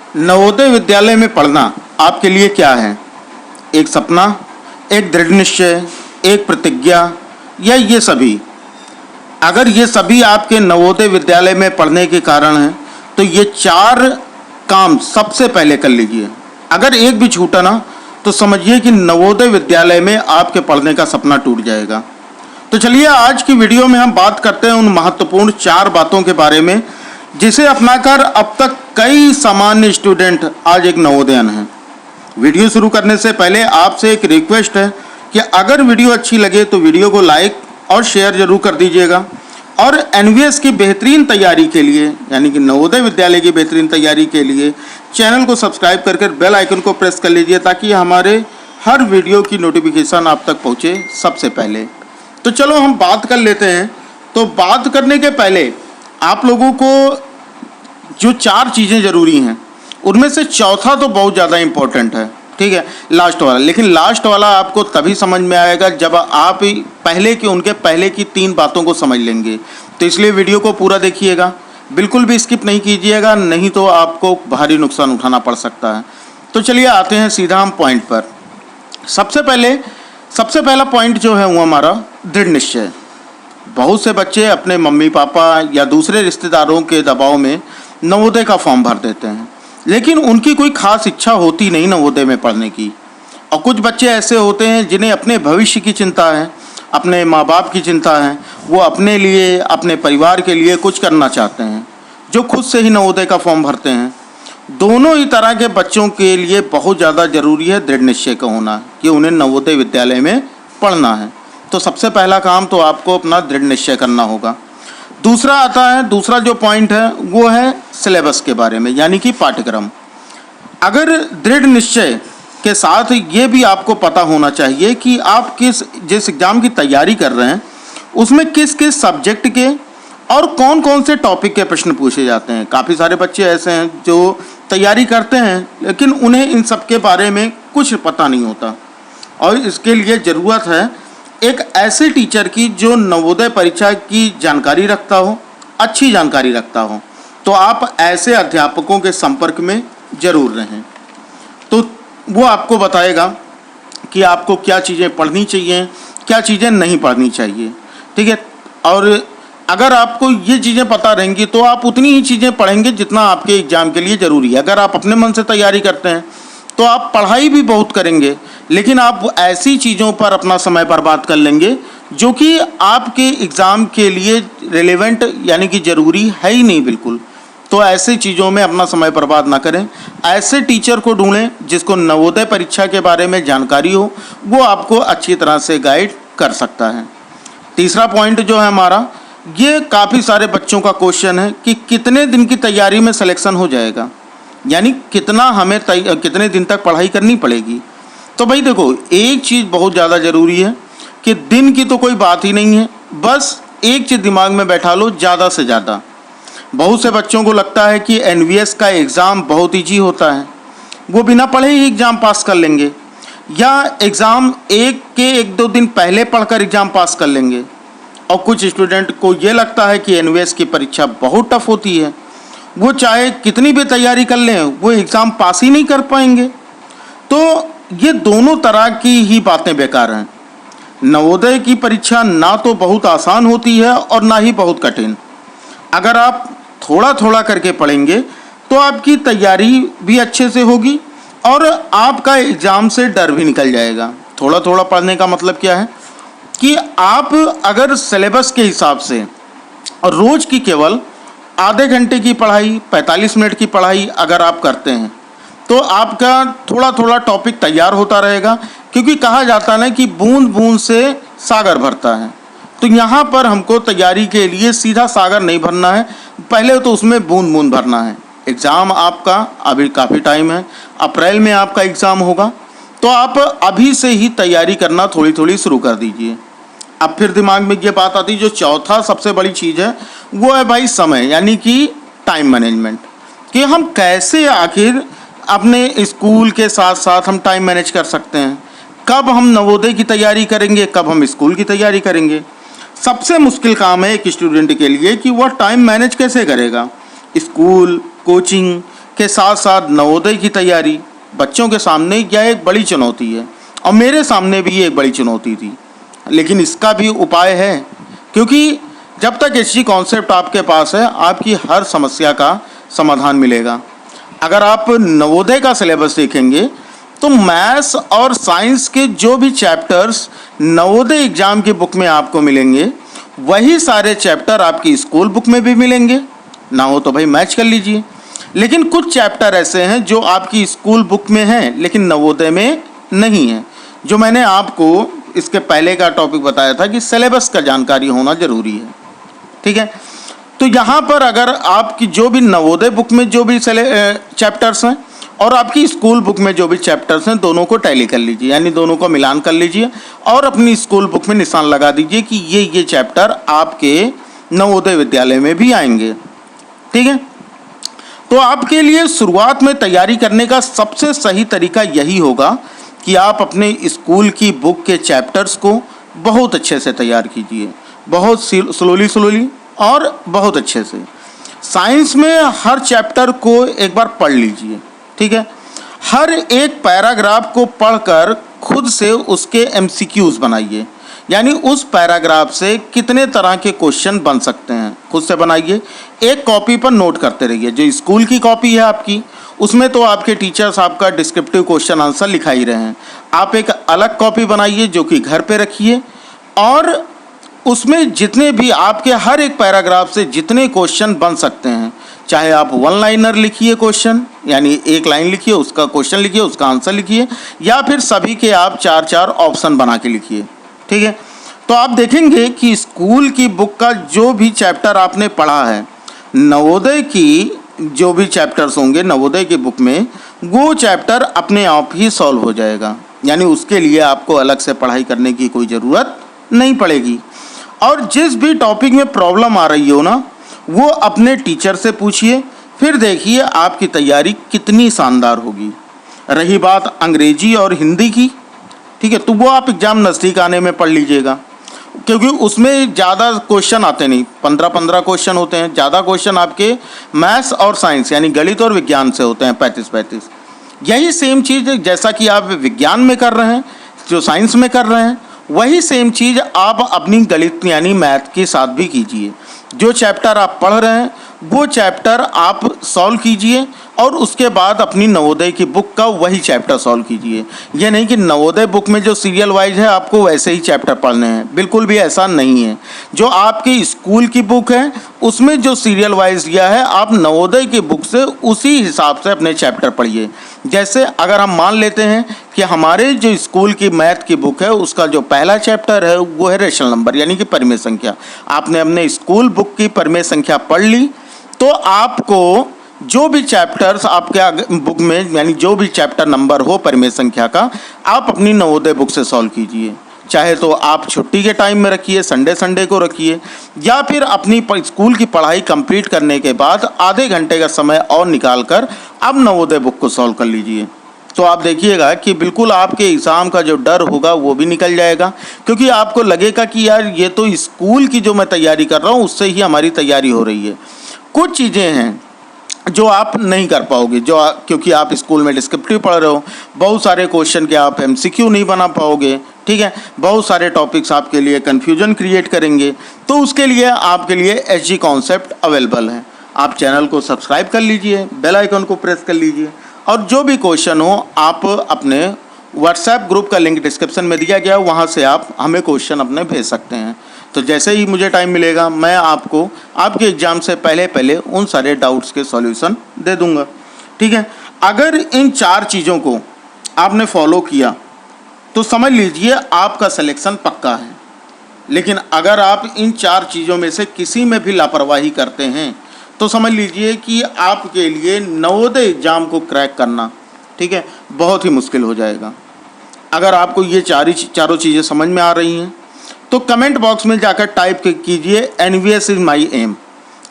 नवोदय विद्यालय में पढ़ना आपके लिए क्या है? एक सपना, एक दृढ़ निश्चय, एक प्रतिज्ञा या ये सभी? अगर ये सभी आपके नवोदय विद्यालय में पढ़ने के कारण हैं तो ये 4 काम सबसे पहले कर लीजिए। अगर एक भी छूटा ना तो समझिए कि नवोदय विद्यालय में आपके पढ़ने का सपना टूट जाएगा। तो चलिए आज की वीडियो में हम बात करते हैं उन महत्वपूर्ण 4 बातों के बारे में जिसे अपनाकर अब तक कई सामान्य स्टूडेंट आज एक नवोदयन हैं। वीडियो शुरू करने से पहले आपसे एक रिक्वेस्ट है कि अगर वीडियो अच्छी लगे तो वीडियो को लाइक और शेयर जरूर कर दीजिएगा और एनवीएस की बेहतरीन तैयारी के लिए यानी कि नवोदय विद्यालय की बेहतरीन तैयारी के लिए चैनल को सब्सक्राइब करके बेल आइकन को प्रेस कर लीजिए ताकि हमारे हर वीडियो की नोटिफिकेशन आप तक पहुंचे सबसे पहले। तो चलो हम बात कर लेते हैं। तो बात करने के पहले आप लोगों को जो 4 चीज़ें ज़रूरी हैं उनमें से चौथा तो बहुत ज़्यादा इम्पोर्टेंट है, ठीक है, लास्ट वाला। लेकिन लास्ट वाला आपको तभी समझ में आएगा जब आप उनके पहले की 3 बातों को समझ लेंगे। तो इसलिए वीडियो को पूरा देखिएगा, बिल्कुल भी स्किप नहीं कीजिएगा, नहीं तो आपको भारी नुकसान उठाना पड़ सकता है। तो चलिए आते हैं सीधा हम पॉइंट पर। सबसे पहला पॉइंट जो है वो हमारा दृढ़ निश्चय। बहुत से बच्चे अपने मम्मी पापा या दूसरे रिश्तेदारों के दबाव में नवोदय का फॉर्म भर देते हैं, लेकिन उनकी कोई खास इच्छा होती नहीं नवोदय में पढ़ने की। और कुछ बच्चे ऐसे होते हैं जिन्हें अपने भविष्य की चिंता है, अपने माँ बाप की चिंता है, वो अपने लिए अपने परिवार के लिए कुछ करना चाहते हैं, जो खुद से ही नवोदय का फॉर्म भरते हैं। दोनों ही तरह के बच्चों के लिए बहुत ज़्यादा ज़रूरी है दृढ़ निश्चय का होना कि उन्हें नवोदय विद्यालय में पढ़ना है। तो सबसे पहला काम तो आपको अपना दृढ़ निश्चय करना होगा। दूसरा जो पॉइंट है वो है सिलेबस के बारे में, यानी कि पाठ्यक्रम। अगर दृढ़ निश्चय के साथ ये भी आपको पता होना चाहिए कि आप जिस एग्ज़ाम की तैयारी कर रहे हैं उसमें किस किस सब्जेक्ट के और कौन कौन से टॉपिक के प्रश्न पूछे जाते हैं। काफ़ी सारे बच्चे ऐसे हैं जो तैयारी करते हैं लेकिन उन्हें इन सब के बारे में कुछ पता नहीं होता, और इसके लिए ज़रूरत है एक ऐसे टीचर की जो नवोदय परीक्षा की जानकारी रखता हो, अच्छी जानकारी रखता हो। तो आप ऐसे अध्यापकों के संपर्क में ज़रूर रहें, तो वो आपको बताएगा कि आपको क्या चीज़ें पढ़नी चाहिए, क्या चीज़ें नहीं पढ़नी चाहिए, ठीक है। और अगर आपको ये चीज़ें पता रहेंगी तो आप उतनी ही चीज़ें पढ़ेंगे जितना आपके एग्ज़ाम के लिए ज़रूरी है। अगर आप अपने मन से तैयारी करते हैं तो आप पढ़ाई भी बहुत करेंगे, लेकिन आप ऐसी चीज़ों पर अपना समय बर्बाद कर लेंगे जो कि आपके एग्ज़ाम के लिए रिलेवेंट यानी कि ज़रूरी है ही नहीं बिल्कुल। तो ऐसी चीज़ों में अपना समय बर्बाद ना करें। ऐसे टीचर को ढूंढें जिसको नवोदय परीक्षा के बारे में जानकारी हो, वो आपको अच्छी तरह से गाइड कर सकता है। तीसरा पॉइंट जो है हमारा, ये काफ़ी सारे बच्चों का क्वेश्चन है कि कितने दिन की तैयारी में सिलेक्शन हो जाएगा, यानी कितने दिन तक पढ़ाई करनी पड़ेगी। तो भाई देखो, एक चीज़ बहुत ज़्यादा ज़रूरी है कि दिन की तो कोई बात ही नहीं है, बस एक चीज़ दिमाग में बैठा लो, ज़्यादा से ज़्यादा। बहुत से बच्चों को लगता है कि एनवीएस का एग्ज़ाम बहुत ईजी होता है, वो बिना पढ़े ही एग्ज़ाम पास कर लेंगे, या एग्ज़ाम एक दो दिन पहले पढ़कर एग्ज़ाम पास कर लेंगे। और कुछ स्टूडेंट को ये लगता है कि एनवीएस की परीक्षा बहुत टफ होती है, वो चाहे कितनी भी तैयारी कर लें वो एग्ज़ाम पास ही नहीं कर पाएंगे। तो ये दोनों तरह की ही बातें बेकार हैं। नवोदय की परीक्षा ना तो बहुत आसान होती है और ना ही बहुत कठिन। अगर आप थोड़ा थोड़ा करके पढ़ेंगे तो आपकी तैयारी भी अच्छे से होगी और आपका एग्ज़ाम से डर भी निकल जाएगा। थोड़ा थोड़ा पढ़ने का मतलब क्या है कि आप अगर सिलेबस के हिसाब से और रोज़ की केवल आधे घंटे की पढ़ाई, 45 मिनट की पढ़ाई अगर आप करते हैं तो आपका थोड़ा थोड़ा टॉपिक तैयार होता रहेगा, क्योंकि कहा जाता है ना कि बूंद बूंद से सागर भरता है। तो यहाँ पर हमको तैयारी के लिए सीधा सागर नहीं भरना है, पहले तो उसमें बूंद बूंद भरना है। एग्ज़ाम आपका अभी काफ़ी टाइम है, अप्रैल में आपका एग्ज़ाम होगा, तो आप अभी से ही तैयारी करना थोड़ी थोड़ी शुरू कर दीजिए। अब फिर दिमाग में ये बात आती है, जो चौथा सबसे बड़ी चीज़ है वो है भाई समय, यानी कि टाइम मैनेजमेंट, कि हम कैसे आखिर अपने स्कूल के साथ साथ हम टाइम मैनेज कर सकते हैं। कब हम नवोदय की तैयारी करेंगे, कब हम स्कूल की तैयारी करेंगे। सबसे मुश्किल काम है एक स्टूडेंट के लिए कि वह टाइम मैनेज कैसे करेगा। स्कूल, कोचिंग के साथ साथ नवोदय की तैयारी बच्चों के सामने यह एक बड़ी चुनौती है, और मेरे सामने भी ये एक बड़ी चुनौती थी। लेकिन इसका भी उपाय है, क्योंकि जब तक एचजी कॉन्सेप्ट आपके पास है आपकी हर समस्या का समाधान मिलेगा। अगर आप नवोदय का सिलेबस देखेंगे तो मैथ्स और साइंस के जो भी चैप्टर्स नवोदय एग्जाम की बुक में आपको मिलेंगे वही सारे चैप्टर आपकी स्कूल बुक में भी मिलेंगे। ना हो तो भाई मैच कर लीजिए। लेकिन कुछ चैप्टर ऐसे हैं जो आपकी स्कूल बुक में हैं लेकिन नवोदय में नहीं है। जो मैंने आपको इसके पहले का टॉपिक बताया था कि सिलेबस का जानकारी होना ज़रूरी है, ठीक है। तो यहाँ पर अगर आपकी जो भी नवोदय बुक में जो भी चैप्टर्स हैं और आपकी स्कूल बुक में जो भी चैप्टर्स हैं दोनों को टैली कर लीजिए, यानी दोनों को मिलान कर लीजिए और अपनी स्कूल बुक में निशान लगा दीजिए कि ये चैप्टर आपके नवोदय विद्यालय में भी आएंगे, ठीक है। तो आपके लिए शुरुआत में तैयारी करने का सबसे सही तरीका यही होगा कि आप अपने स्कूल की बुक के चैप्टर्स को बहुत अच्छे से तैयार कीजिए, बहुत स्लोली और बहुत अच्छे से। साइंस में हर चैप्टर को एक बार पढ़ लीजिए, ठीक है। हर एक पैराग्राफ को पढ़कर खुद से उसके एमसीक्यूज बनाइए, यानी उस पैराग्राफ से कितने तरह के क्वेश्चन बन सकते हैं खुद से बनाइए। एक कॉपी पर नोट करते रहिए। जो स्कूल की कॉपी है आपकी उसमें तो आपके टीचर्स आपका डिस्क्रिप्टिव क्वेश्चन आंसर लिखा ही रहे हैं। आप एक अलग कॉपी बनाइए जो कि घर पे रखिए और उसमें जितने भी आपके हर एक पैराग्राफ से जितने क्वेश्चन बन सकते हैं, चाहे आप वन लाइनर लिखिए क्वेश्चन, यानी एक लाइन लिखिए उसका क्वेश्चन लिखिए उसका आंसर लिखिए, या फिर सभी के आप 4-4 ऑप्शन बना के लिखिए, ठीक है। तो आप देखेंगे कि स्कूल की बुक का जो भी चैप्टर आपने पढ़ा है, नवोदय की जो भी चैप्टर्स होंगे नवोदय की बुक में, वो चैप्टर अपने आप ही सॉल्व हो जाएगा, यानी उसके लिए आपको अलग से पढ़ाई करने की कोई ज़रूरत नहीं पड़ेगी। और जिस भी टॉपिक में प्रॉब्लम आ रही हो ना, वो अपने टीचर से पूछिए, फिर देखिए आपकी तैयारी कितनी शानदार होगी। रही बात अंग्रेजी और हिंदी की, ठीक है, तो वो आप एग्ज़ाम नज़दीक आने में पढ़ लीजिएगा, क्योंकि उसमें ज़्यादा क्वेश्चन आते नहीं, 15-15 क्वेश्चन होते हैं। ज़्यादा क्वेश्चन आपके मैथ्स और साइंस यानी गणित और विज्ञान से होते हैं, 35-35। यही सेम चीज़ जैसा कि आप विज्ञान में कर रहे हैं, जो साइंस में कर रहे हैं, वही सेम चीज़ आप अपनी गणित यानी मैथ के साथ भी कीजिए। जो चैप्टर आप पढ़ रहे हैं वो चैप्टर आप सॉल्व कीजिए और उसके बाद अपनी नवोदय की बुक का वही चैप्टर सॉल्व कीजिए। ये नहीं कि नवोदय बुक में जो सीरियल वाइज है आपको वैसे ही चैप्टर पढ़ने हैं, बिल्कुल भी ऐसा नहीं है। जो आपकी स्कूल की बुक है उसमें जो सीरियल वाइज दिया है, आप नवोदय की बुक से उसी हिसाब से अपने चैप्टर पढ़िए। जैसे अगर हम मान लेते हैं कि हमारे जो स्कूल की मैथ की बुक है उसका जो पहला चैप्टर है वो है रेशनल नंबर यानी कि परिमेय संख्या। आपने अपने स्कूल बुक की परिमेय संख्या पढ़ ली तो आपको जो भी चैप्टर्स आपके बुक में यानी जो भी चैप्टर नंबर हो परिमेय संख्या का, आप अपनी नवोदय बुक से सॉल्व कीजिए। चाहे तो आप छुट्टी के टाइम में रखिए, संडे को रखिए, या फिर अपनी स्कूल की पढ़ाई कंप्लीट करने के बाद आधे घंटे का समय और निकाल कर आप नवोदय बुक को सॉल्व कर लीजिए। तो आप देखिएगा कि बिल्कुल आपके एग्ज़ाम का जो डर होगा वो भी निकल जाएगा, क्योंकि आपको लगेगा कि यार ये तो स्कूल की जो मैं तैयारी कर रहा हूँ उससे ही हमारी तैयारी हो रही है। कुछ चीज़ें हैं जो आप नहीं कर पाओगे, क्योंकि आप स्कूल में डिस्क्रिप्टिव पढ़ रहे हो, बहुत सारे क्वेश्चन के आप एमसीक्यू नहीं बना पाओगे, ठीक है, बहुत सारे टॉपिक्स आपके लिए कन्फ्यूजन क्रिएट करेंगे। तो उसके लिए आपके लिए एचजी कॉन्सेप्ट अवेलेबल है। आप चैनल को सब्सक्राइब कर लीजिए, बेल आइकन को प्रेस कर लीजिए, और जो भी क्वेश्चन हो आप अपने व्हाट्सएप ग्रुप का लिंक डिस्क्रिप्शन में दिया गया, वहाँ से आप हमें क्वेश्चन अपने भेज सकते हैं। तो जैसे ही मुझे टाइम मिलेगा मैं आपको आपके एग्ज़ाम से पहले उन सारे डाउट्स के सॉल्यूशन दे दूंगा, ठीक है। अगर इन 4 चीज़ों को आपने फॉलो किया तो समझ लीजिए आपका सिलेक्शन पक्का है। लेकिन अगर आप इन 4 चीज़ों में से किसी में भी लापरवाही करते हैं तो समझ लीजिए कि आपके लिए नवोदय एग्ज़ाम को क्रैक करना, ठीक है, बहुत ही मुश्किल हो जाएगा। अगर आपको ये चारों चीज़ें समझ में आ रही हैं तो कमेंट बॉक्स में जाकर टाइप कीजिए एनवीएस इज़ माई एम।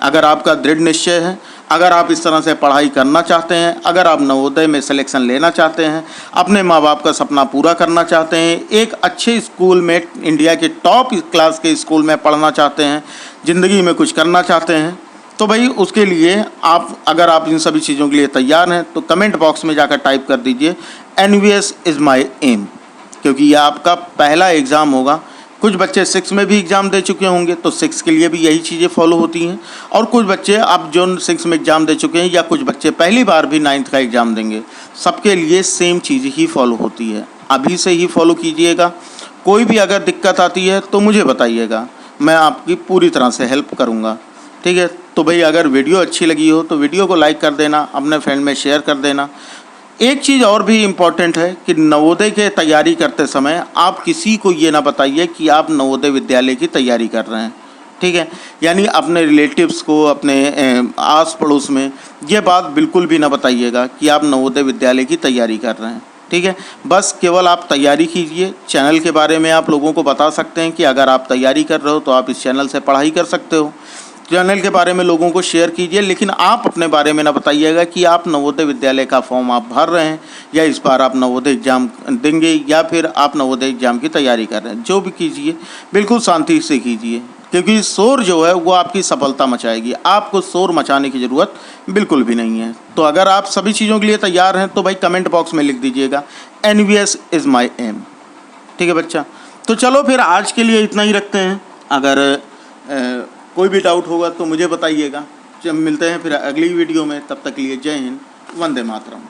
अगर आपका दृढ़ निश्चय है, अगर आप इस तरह से पढ़ाई करना चाहते हैं, अगर आप नवोदय में सिलेक्शन लेना चाहते हैं, अपने माँ बाप का सपना पूरा करना चाहते हैं, एक अच्छे स्कूल में इंडिया के टॉप क्लास के स्कूल में पढ़ना चाहते हैं, ज़िंदगी में कुछ करना चाहते हैं, तो भाई उसके लिए अगर आप इन सभी चीज़ों के लिए तैयार हैं तो कमेंट बॉक्स में जाकर टाइप कर दीजिए NVS इज़ माई एम, क्योंकि यह आपका पहला एग्ज़ाम होगा। कुछ बच्चे 6 में भी एग्ज़ाम दे चुके होंगे तो 6 के लिए भी यही चीज़ें फॉलो होती हैं, और कुछ बच्चे अब जो 6 में एग्ज़ाम दे चुके हैं या कुछ बच्चे पहली बार भी 9th का एग्ज़ाम देंगे, सबके लिए सेम चीज़ ही फॉलो होती है। अभी से ही फॉलो कीजिएगा। कोई भी अगर दिक्कत आती है तो मुझे बताइएगा, मैं आपकी पूरी तरह से हेल्प करूँगा। ठीक है, तो भाई अगर वीडियो अच्छी लगी हो तो वीडियो को लाइक कर देना, अपने फ्रेंड में शेयर कर देना। एक चीज़ और भी इम्पॉर्टेंट है कि नवोदय के तैयारी करते समय आप किसी को ये ना बताइए कि आप नवोदय विद्यालय की तैयारी कर रहे हैं। ठीक है, यानी अपने रिलेटिव्स को, अपने आस पड़ोस में ये बात बिल्कुल भी ना बताइएगा कि आप नवोदय विद्यालय की तैयारी कर रहे हैं। ठीक है, बस केवल आप तैयारी कीजिए। चैनल के बारे में आप लोगों को बता सकते हैं कि अगर आप तैयारी कर रहे हो तो आप इस चैनल से पढ़ाई कर सकते हो। चैनल के बारे में लोगों को शेयर कीजिए, लेकिन आप अपने बारे में ना बताइएगा कि आप नवोदय विद्यालय का फॉर्म आप भर रहे हैं या इस बार आप नवोदय एग्ज़ाम देंगे या फिर आप नवोदय एग्ज़ाम की तैयारी कर रहे हैं। जो भी कीजिए बिल्कुल शांति से कीजिए, क्योंकि शोर जो है वो आपकी सफलता मचाएगी। आपको शोर मचाने की ज़रूरत बिल्कुल भी नहीं है। तो अगर आप सभी चीज़ों के लिए तैयार हैं तो भाई कमेंट बॉक्स में लिख दीजिएगा NVS इज़ माई एम। ठीक है बच्चा, तो चलो फिर आज के लिए इतना ही रखते हैं। अगर कोई भी डाउट होगा तो मुझे बताइएगा। जब मिलते हैं फिर अगली वीडियो में, तब तक के लिए जय हिंद, वंदे मातरम।